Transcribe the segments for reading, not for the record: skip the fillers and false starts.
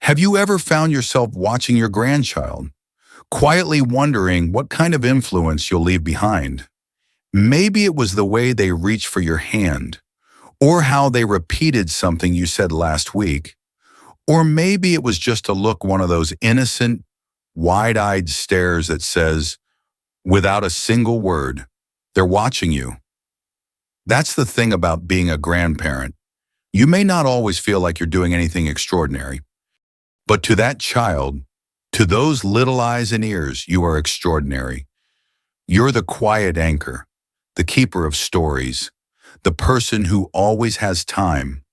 Have you ever found yourself watching your grandchild, quietly wondering what kind of influence you'll leave behind? Maybe it was the way they reached for your hand, or how they repeated something you said last week, or maybe it was just a look, one of those innocent, wide-eyed stares that says, without a single word, they're watching you. That's the thing about being a grandparent. You may not always feel like you're doing anything extraordinary, but to that child, to those little eyes and ears, you are extraordinary. You're the quiet anchor, the keeper of stories, the person who always has time,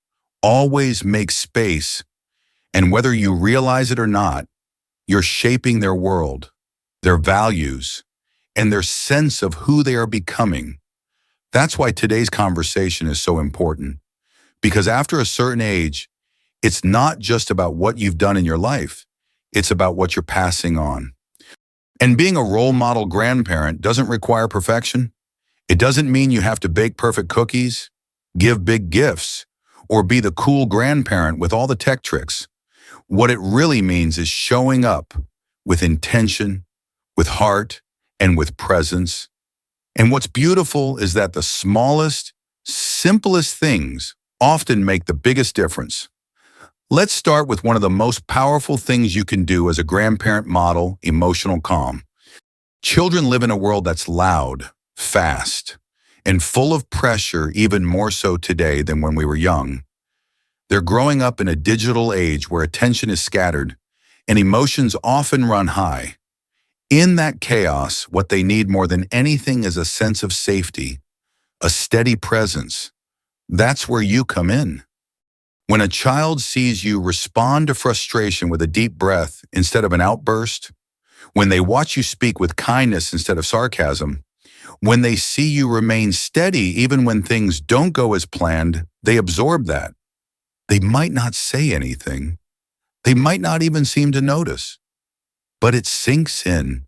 always makes space, and whether you realize it or not, you're shaping their world, their values, and their sense of who they are becoming. That's why today's conversation is so important, because after a certain age, it's not just about what you've done in your life, it's about what you're passing on. And being a role model grandparent doesn't require perfection. It doesn't mean you have to bake perfect cookies, give big gifts, or be the cool grandparent with all the tech tricks. What it really means is showing up with intention, with heart, and with presence. And what's beautiful is that the smallest, simplest things often make the biggest difference. Let's start with one of the most powerful things you can do as a grandparent: model emotional calm. Children live in a world that's loud, fast, and full of pressure, even more so today than when we were young. They're growing up in a digital age where attention is scattered and emotions often run high. In that chaos, what they need more than anything is a sense of safety, a steady presence. That's where you come in. When a child sees you respond to frustration with a deep breath instead of an outburst, when they watch you speak with kindness instead of sarcasm, when they see you remain steady even when things don't go as planned, they absorb that. They might not say anything. They might not even seem to notice. But it sinks in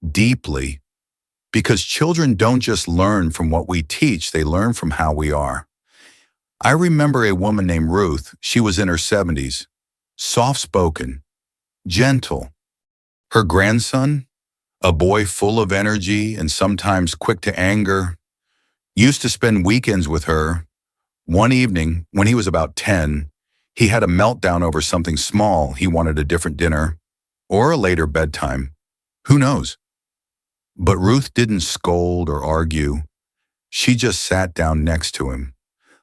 deeply, because children don't just learn from what we teach, they learn from how we are. I remember a woman named Ruth. She was in her 70s, soft-spoken, gentle. Her grandson, a boy full of energy and sometimes quick to anger, used to spend weekends with her. One evening, when he was about 10, he had a meltdown over something small. He wanted a different dinner or a later bedtime. Who knows? But Ruth didn't scold or argue. She just sat down next to him,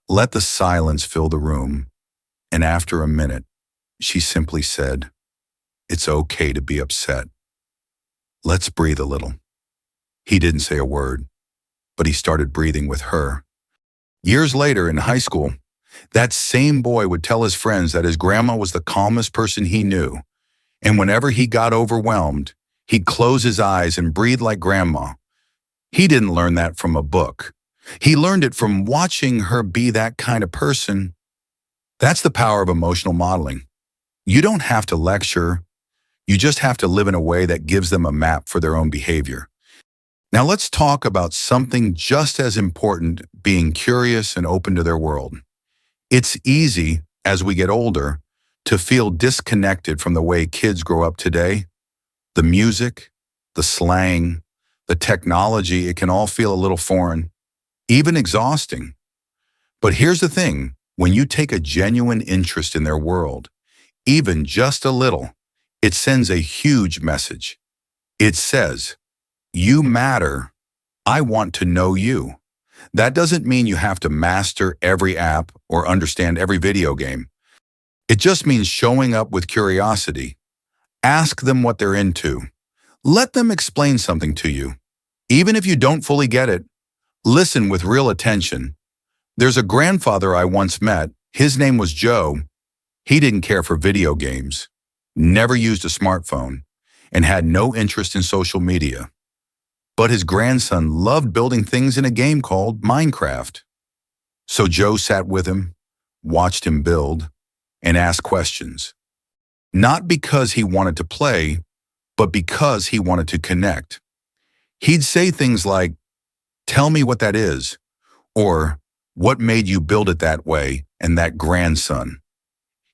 let the silence fill the room, and after a minute, she simply said, "It's okay to be upset. Let's breathe a little." He didn't say a word, but he started breathing with her. Years later in high school, that same boy would tell his friends that his grandma was the calmest person he knew, and whenever he got overwhelmed, he'd close his eyes and breathe like grandma. He didn't learn that from a book. He learned it from watching her be that kind of person. That's the power of emotional modeling. You don't have to lecture. You just have to live in a way that gives them a map for their own behavior. Now let's talk about something just as important: being curious and open to their world. It's easy, as we get older, to feel disconnected from the way kids grow up today. The music, the slang, the technology, it can all feel a little foreign, even exhausting. But here's the thing: when you take a genuine interest in their world, even just a little, it sends a huge message. It says, "You matter. I want to know you." That doesn't mean you have to master every app or understand every video game. It just means showing up with curiosity. Ask them what they're into. Let them explain something to you. Even if you don't fully get it, listen with real attention. There's a grandfather I once met. His name was Joe. He didn't care for video games, never used a smartphone, and had no interest in social media. But his grandson loved building things in a game called Minecraft. So Joe sat with him, watched him build, and asked questions. Not because he wanted to play, but because he wanted to connect. He'd say things like, "Tell me what that is," or "What made you build it that way and that grandson?"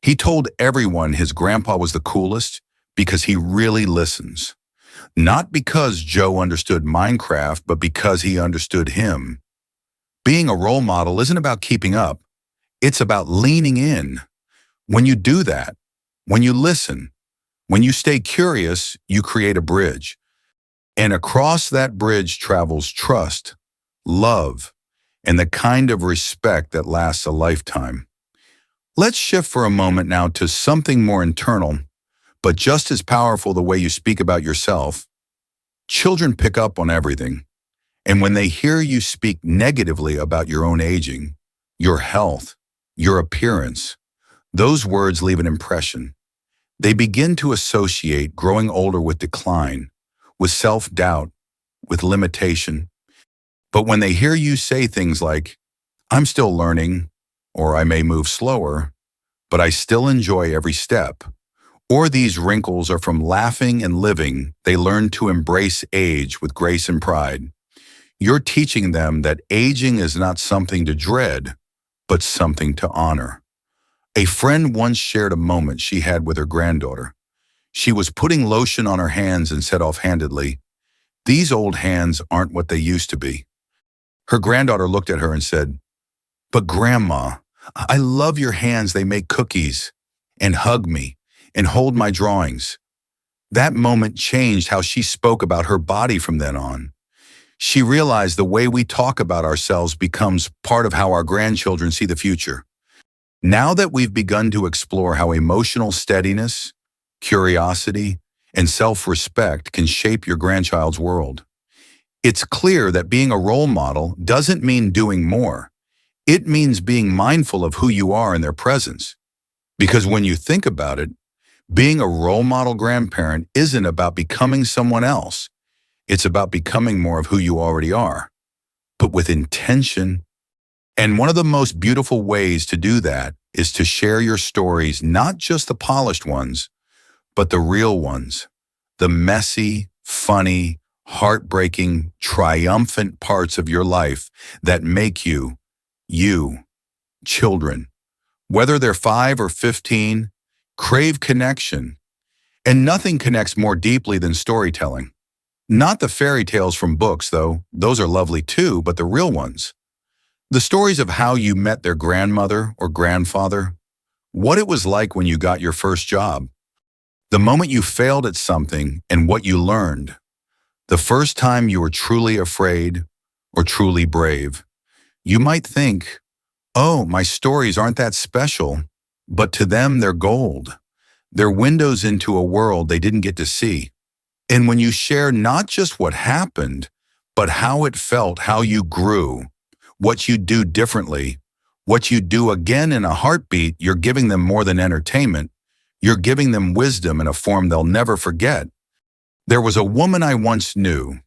He told everyone his grandpa was the coolest because he really listens. Not because Joe understood Minecraft, but because he understood him. Being a role model isn't about keeping up. It's about leaning in. When you do that, when you listen, when you stay curious, you create a bridge. And across that bridge travels trust, love, and the kind of respect that lasts a lifetime. Let's shift for a moment now to something more internal, but just as powerful: the way you speak about yourself. Children pick up on everything. And when they hear you speak negatively about your own aging, your health, your appearance, those words leave an impression. They begin to associate growing older with decline, with self-doubt, with limitation. But when they hear you say things like, "I'm still learning," or "I may move slower, but I still enjoy every step," or "these wrinkles are from laughing and living," they learn to embrace age with grace and pride. You're teaching them that aging is not something to dread, but something to honor. A friend once shared a moment she had with her granddaughter. She was putting lotion on her hands and said offhandedly, "These old hands aren't what they used to be." Her granddaughter looked at her and said, "But Grandma, I love your hands. They make cookies and hug me and hold my drawings." That moment changed how she spoke about her body from then on. She realized the way we talk about ourselves becomes part of how our grandchildren see the future. Now that we've begun to explore how emotional steadiness, curiosity, and self-respect can shape your grandchild's world, it's clear that being a role model doesn't mean doing more. It means being mindful of who you are in their presence. Because when you think about it, being a role model grandparent isn't about becoming someone else. It's about becoming more of who you already are, but with intention. And one of the most beautiful ways to do that is to share your stories, not just the polished ones, but the real ones, the messy, funny, heartbreaking, triumphant parts of your life that make you, you. Children, whether they're 5 or 15, crave connection. And nothing connects more deeply than storytelling. Not the fairy tales from books, though. Those are lovely too, but the real ones. The stories of how you met their grandmother or grandfather, what it was like when you got your first job, the moment you failed at something and what you learned, the first time you were truly afraid or truly brave. You might think, "Oh, my stories aren't that special," but to them they're gold. They're windows into a world they didn't get to see. And when you share not just what happened, but how it felt, how you grew, what you do differently, what you do again in a heartbeat, you're giving them more than entertainment. You're giving them wisdom in a form they'll never forget. There was a woman I once knew,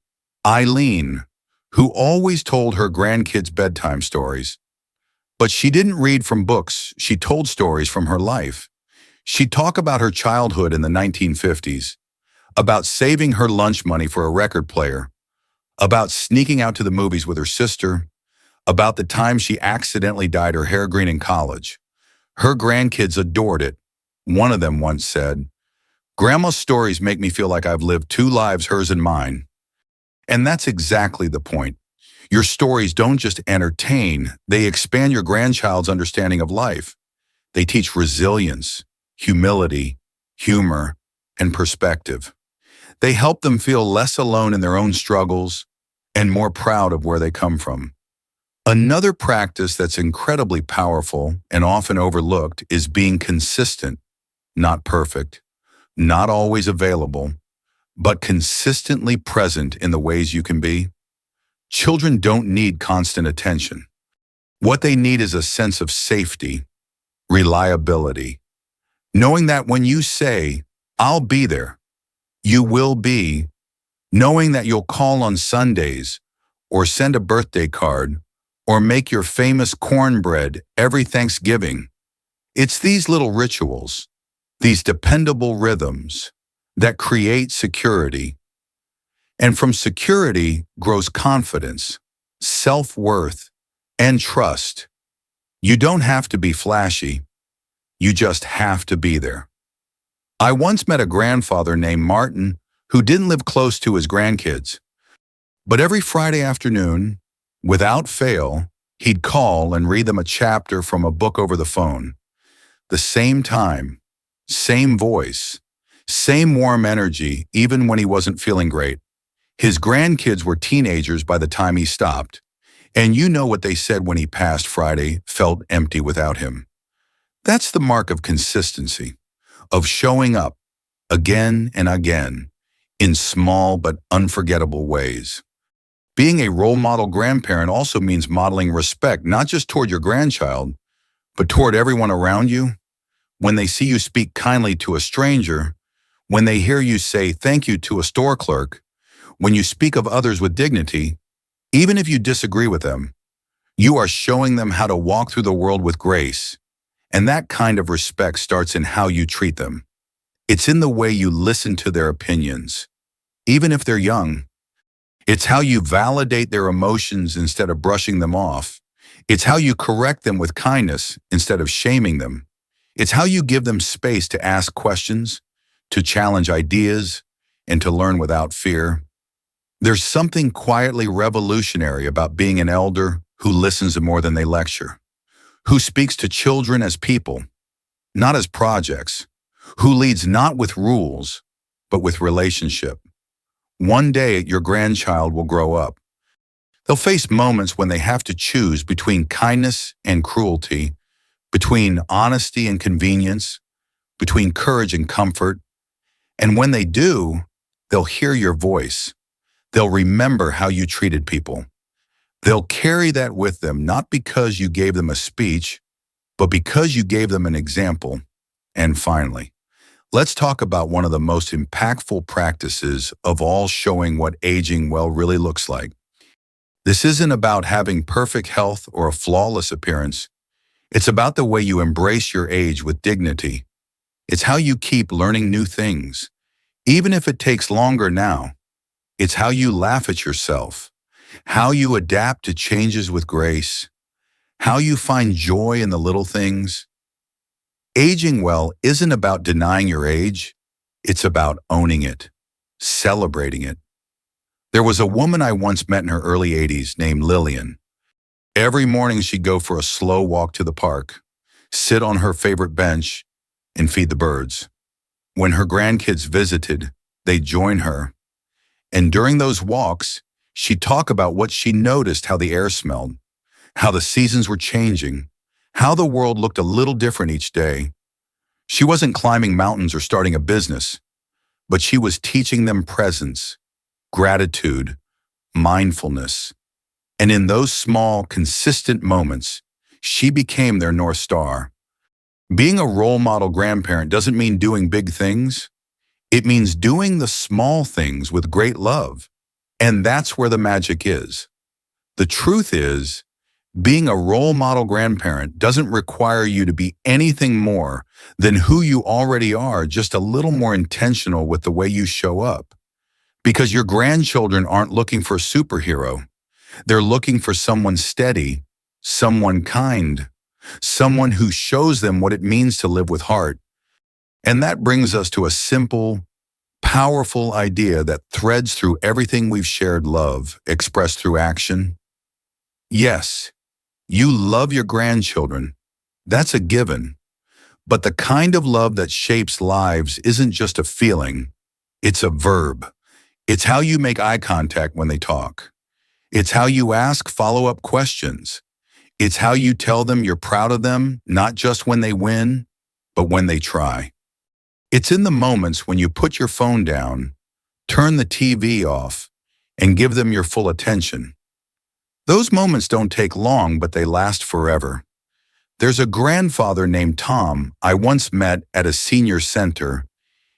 Eileen, who always told her grandkids bedtime stories. But she didn't read from books. She told stories from her life. She'd talk about her childhood in the 1950s, about saving her lunch money for a record player, about sneaking out to the movies with her sister, about the time she accidentally dyed her hair green in college. Her grandkids adored it. One of them once said, "Grandma's stories make me feel like I've lived 2 lives, hers and mine." And that's exactly the point. Your stories don't just entertain, they expand your grandchild's understanding of life. They teach resilience, humility, humor, and perspective. They help them feel less alone in their own struggles and more proud of where they come from. Another practice that's incredibly powerful and often overlooked is being consistent, not perfect, not always available, but consistently present in the ways you can be. Children don't need constant attention. What they need is a sense of safety, reliability, knowing that when you say, "I'll be there," you will be, knowing that you'll call on Sundays or send a birthday card or make your famous cornbread every Thanksgiving. It's these little rituals, these dependable rhythms that create security. And from security grows confidence, self-worth, and trust. You don't have to be flashy. You just have to be there. I once met a grandfather named Martin who didn't live close to his grandkids. But every Friday afternoon, without fail, he'd call and read them a chapter from a book over the phone. The same time, same voice, same warm energy, even when he wasn't feeling great. His grandkids were teenagers by the time he stopped. And you know what they said when he passed Friday felt empty without him. That's the mark of consistency, of showing up again and again in small but unforgettable ways. Being a role model grandparent also means modeling respect, not just toward your grandchild, but toward everyone around you. When they see you speak kindly to a stranger, when they hear you say thank you to a store clerk, when you speak of others with dignity, even if you disagree with them, you are showing them how to walk through the world with grace. And that kind of respect starts in how you treat them. It's in the way you listen to their opinions, even if they're young. It's how you validate their emotions instead of brushing them off. It's how you correct them with kindness instead of shaming them. It's how you give them space to ask questions, to challenge ideas, and to learn without fear. There's something quietly revolutionary about being an elder who listens more than they lecture, who speaks to children as people, not as projects, who leads not with rules, but with relationship. One day, your grandchild will grow up. They'll face moments when they have to choose between kindness and cruelty, between honesty and convenience, between courage and comfort. And when they do, they'll hear your voice. They'll remember how you treated people. They'll carry that with them, not because you gave them a speech, but because you gave them an example. And finally, let's talk about one of the most impactful practices of all, showing what aging well really looks like. This isn't about having perfect health or a flawless appearance. It's about the way you embrace your age with dignity. It's how you keep learning new things, even if it takes longer now. It's how you laugh at yourself, how you adapt to changes with grace, how you find joy in the little things. Aging well isn't about denying your age. It's about owning it, celebrating it. There was a woman I once met in her early 80s named Lillian. Every morning she'd go for a slow walk to the park, sit on her favorite bench, and feed the birds. When her grandkids visited, they'd join her. And during those walks, she'd talk about what she noticed, how the air smelled, how the seasons were changing, how the world looked a little different each day. She wasn't climbing mountains or starting a business, but she was teaching them presence, gratitude, mindfulness. And in those small, consistent moments, she became their North Star. Being a role model grandparent doesn't mean doing big things. It means doing the small things with great love. And that's where the magic is. The truth is, being a role model grandparent doesn't require you to be anything more than who you already are, just a little more intentional with the way you show up. Because your grandchildren aren't looking for a superhero. They're looking for someone steady, someone kind, someone who shows them what it means to live with heart. And that brings us to a simple, powerful idea that threads through everything we've shared: love, expressed through action. Yes, you love your grandchildren. That's a given. But the kind of love that shapes lives isn't just a feeling. It's a verb. It's how you make eye contact when they talk. It's how you ask follow-up questions. It's how you tell them you're proud of them, not just when they win, but when they try. It's in the moments when you put your phone down, turn the TV off, and give them your full attention. Those moments don't take long, but they last forever. There's a grandfather named Tom I once met at a senior center.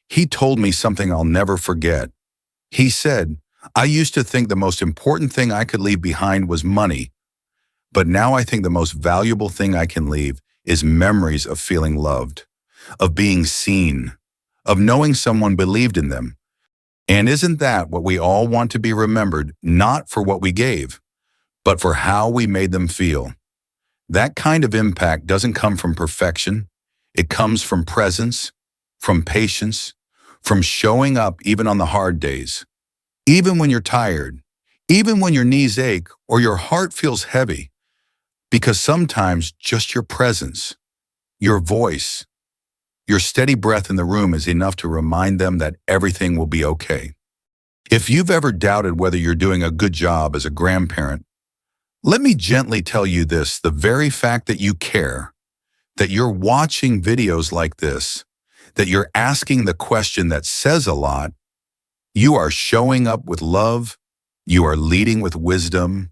He told me something I'll never forget. He said, "I used to think the most important thing I could leave behind was money, but now I think the most valuable thing I can leave is memories of feeling loved, of being seen, of knowing someone believed in them." And isn't that what we all want to be remembered, not for what we gave, but for how we made them feel? That kind of impact doesn't come from perfection. It comes from presence, from patience, from showing up even on the hard days, even when you're tired, even when your knees ache or your heart feels heavy, because sometimes just your presence, your voice, your steady breath in the room is enough to remind them that everything will be okay. If you've ever doubted whether you're doing a good job as a grandparent, let me gently tell you this: the very fact that you care, that you're watching videos like this, that you're asking the question that says a lot, you are showing up with love, you are leading with wisdom,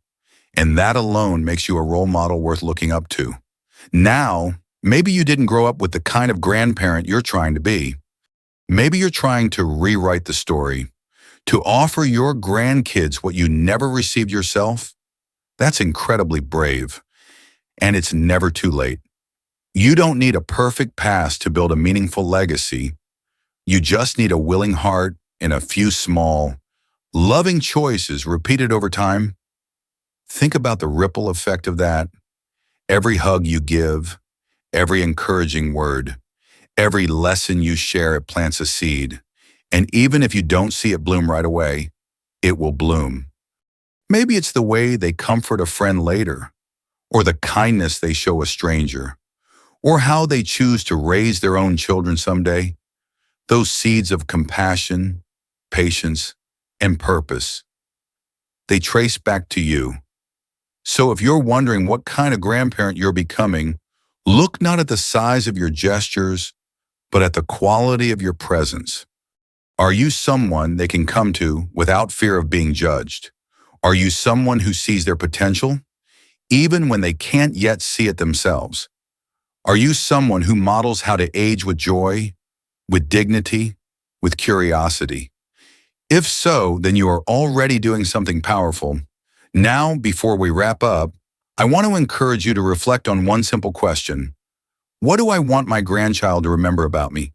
and that alone makes you a role model worth looking up to. Now, maybe you didn't grow up with the kind of grandparent you're trying to be. Maybe you're trying to rewrite the story, to offer your grandkids what you never received yourself. That's incredibly brave, and it's never too late. You don't need a perfect past to build a meaningful legacy. You just need a willing heart and a few small, loving choices repeated over time. Think about the ripple effect of that. Every hug you give, every encouraging word, every lesson you share, it plants a seed. And even if you don't see it bloom right away, it will bloom. Maybe it's the way they comfort a friend later, or the kindness they show a stranger, or how they choose to raise their own children someday. Those seeds of compassion, patience, and purpose, they trace back to you. So if you're wondering what kind of grandparent you're becoming, look not at the size of your gestures, but at the quality of your presence. Are you someone they can come to without fear of being judged? Are you someone who sees their potential, even when they can't yet see it themselves? Are you someone who models how to age with joy, with dignity, with curiosity? If so, then you are already doing something powerful. Now, before we wrap up, I want to encourage you to reflect on one simple question. What do I want my grandchild to remember about me?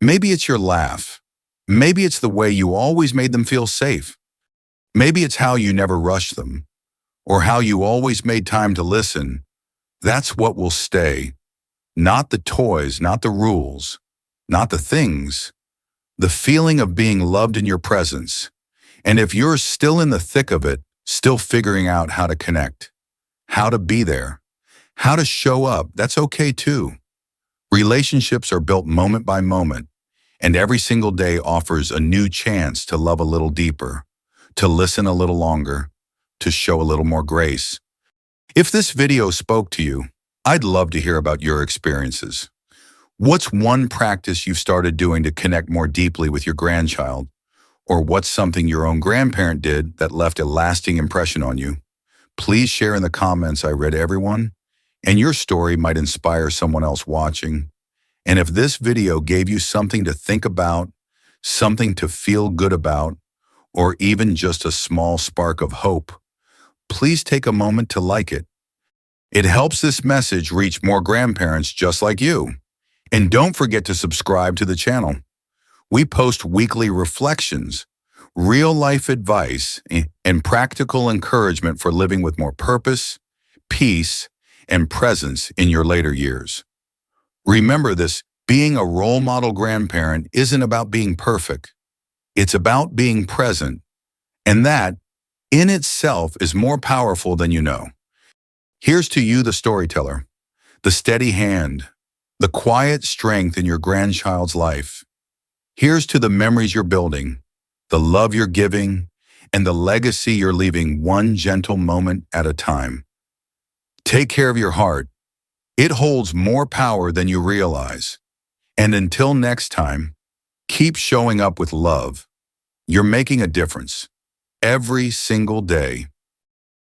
Maybe it's your laugh. Maybe it's the way you always made them feel safe. Maybe it's how you never rushed them, or how you always made time to listen. That's what will stay. Not the toys, not the rules, not the things. The feeling of being loved in your presence. And if you're still in the thick of it, still figuring out how to connect, how to be there, how to show up, that's okay too. Relationships are built moment by moment, and every single day offers a new chance to love a little deeper, to listen a little longer, to show a little more grace. If this video spoke to you, I'd love to hear about your experiences. What's one practice you've started doing to connect more deeply with your grandchild? Or what's something your own grandparent did that left a lasting impression on you? Please share in the comments. I read everyone, and your story might inspire someone else watching. And if this video gave you something to think about, something to feel good about, or even just a small spark of hope, please take a moment to like it. It helps this message reach more grandparents just like you. And don't forget to subscribe to the channel. We post weekly reflections, real-life advice, and practical encouragement for living with more purpose, peace, and presence in your later years. Remember this: being a role model grandparent isn't about being perfect. It's about being present, and that, in itself, is more powerful than you know. Here's to you, the storyteller, the steady hand, the quiet strength in your grandchild's life. Here's to the memories you're building, the love you're giving, and the legacy you're leaving one gentle moment at a time. Take care of your heart. It holds more power than you realize. And until next time, keep showing up with love. You're making a difference every single day.